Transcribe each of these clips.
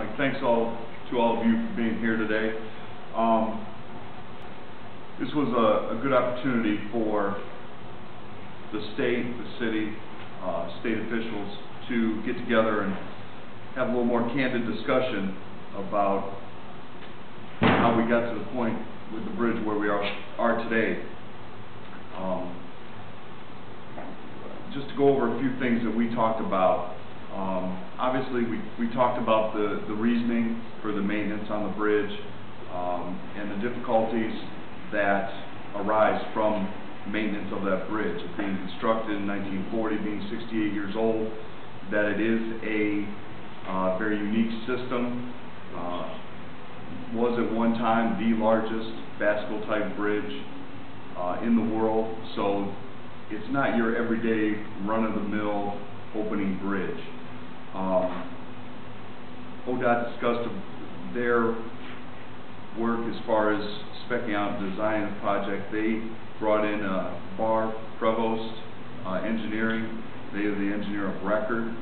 like thanks to all of you for being here today. This was a good opportunity for the state, the city, state officials to get together and have a little more candid discussion about how we got to the point with the bridge where we are today. Just to go over a few things that we talked about. Obviously, we talked about the reasoning for the maintenance on the bridge and the difficulties that arise from maintenance of that bridge. It being constructed in 1940, being 68 years old, that it is a very unique system. Was at one time the largest Bascule type bridge in the world, so it's not your everyday run-of-the-mill opening bridge. ODOT discussed their work as far as speccing out and designing the project. They brought in Bar Provost Engineering. They are the engineer of record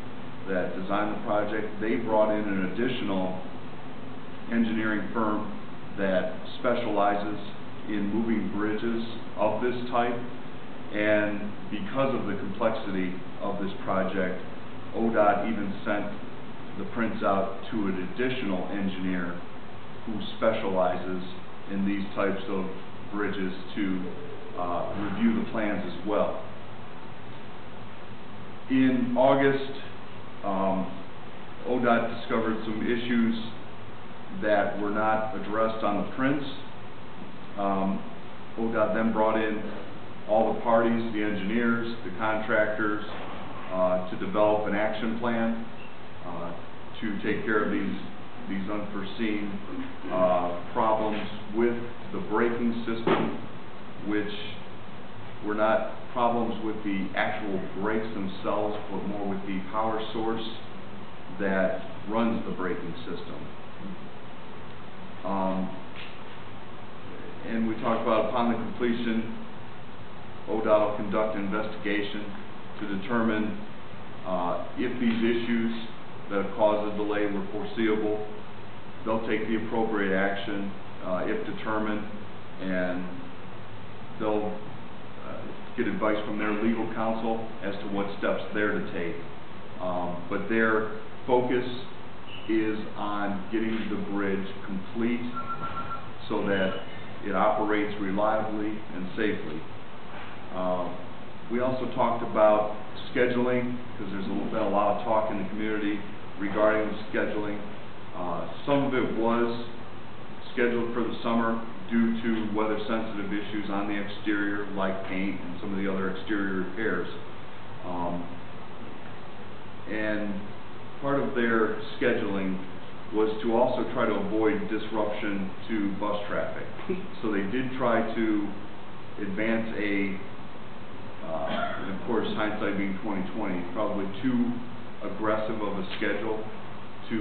that designed the project. They brought in an additional engineering firm that specializes in moving bridges of this type. And because of the complexity of this project, ODOT even sent the prints out to an additional engineer who specializes in these types of bridges to review the plans as well. In August, ODOT discovered some issues that were not addressed on the prints. ODOT then brought in all the parties, the engineers, the contractors, to develop an action plan to take care of these unforeseen problems with the braking system, which were not problems with the actual brakes themselves, but more with the power source that runs the braking system. And we talked about upon the completion, ODOT will conduct an investigation to determine if these issues that have caused the delay were foreseeable. They'll take the appropriate action if determined, and they'll get advice from their legal counsel as to what steps they're to take. But their focus is on getting the bridge complete so that it operates reliably and safely. We also talked about scheduling, because there's been a lot of talk in the community regarding the scheduling. Some of it was scheduled for the summer due to weather-sensitive issues on the exterior, like paint and some of the other exterior repairs. And part of their scheduling was to also try to avoid disruption to bus traffic. So they did try to advance and of course, hindsight being 20/20, probably too aggressive of a schedule to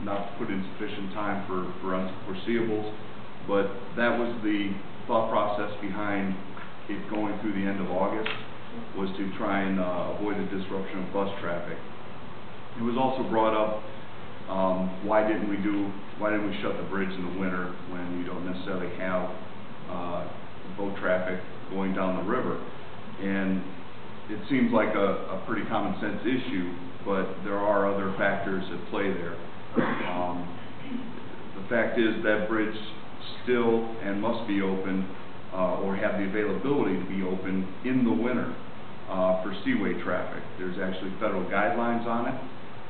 not put in sufficient time for unforeseeables. But that was the thought process behind it going through the end of August, was to try and avoid the disruption of bus traffic. It was also brought up, why didn't we shut the bridge in the winter when you don't necessarily have boat traffic going down the river? And it seems like a pretty common sense issue, but there are other factors at play there. The fact is that bridge still and must be open or have the availability to be open in the winter for seaway traffic. There's actually federal guidelines on it.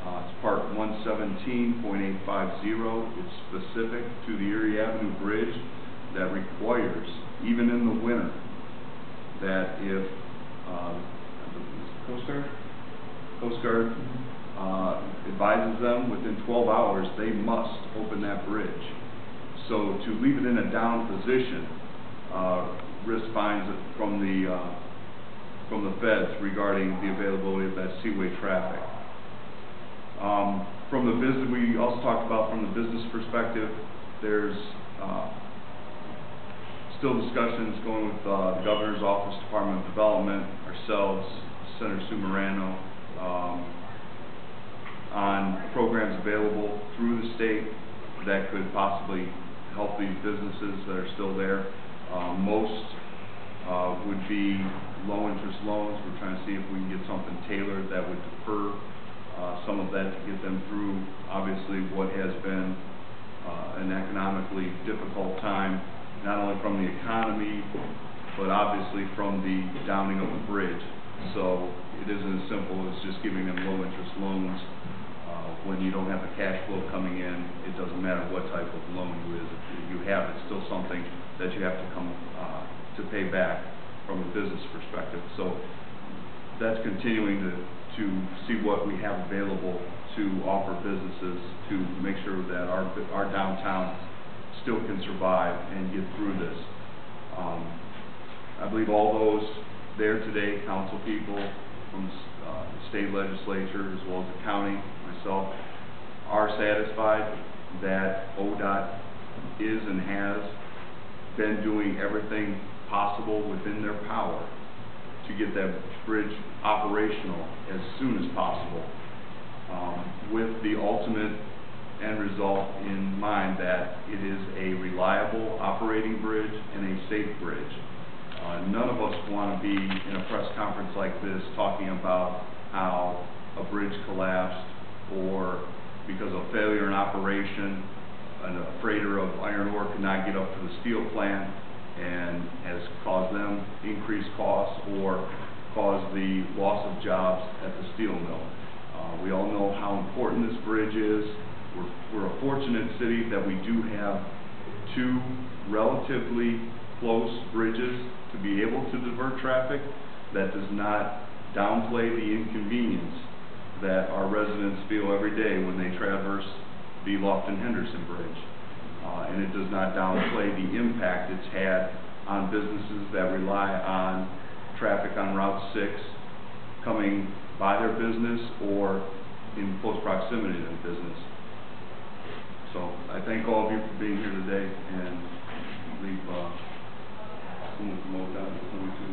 It's part 117.850. It's specific to the Erie Avenue Bridge that requires, even in the winter, that if Coast Guard advises them within 12 hours, they must open that bridge. So to leave it in a down position risk fines from the feds regarding the availability of that seaway traffic. From the business, we also talked about from the business perspective, there's still discussions going with the Governor's Office, Department of Development, ourselves, Senator Sue Morano, on programs available through the state that could possibly help these businesses that are still there. Most would be low interest loans. We're trying to see if we can get something tailored that would defer some of that to get them through obviously what has been an economically difficult time, not only from the economy but obviously from the downing of the bridge. So it isn't as simple as just giving them low interest loans. When you don't have the cash flow coming in, it doesn't matter what type of loan you have, it's still something that you have to come to pay back from a business perspective. So that's continuing to see what we have available to offer businesses to make sure that our downtown still can survive and get through this. I believe all those there today, council people from the state legislature as well as the county, myself, are satisfied that ODOT is and has been doing everything possible within their power to get that bridge operational as soon as possible, with the ultimate end result in mind that it is a reliable operating bridge and a safe bridge. None of us want to be in a press conference like this talking about how a bridge collapsed or because of failure in operation, a freighter of iron ore could not get up to the steel plant and has caused them increased costs or caused the loss of jobs at the steel mill. We all know how important this bridge is. We're a fortunate city that we do have two relatively close bridges to be able to divert traffic. That does not downplay the inconvenience that our residents feel every day when they traverse the Lofton-Henderson Bridge. And it does not downplay the impact it's had on businesses that rely on traffic on Route 6 coming by their business or in close proximity to the business. So I thank all of you for being here today, and I believe someone from ODOT is going to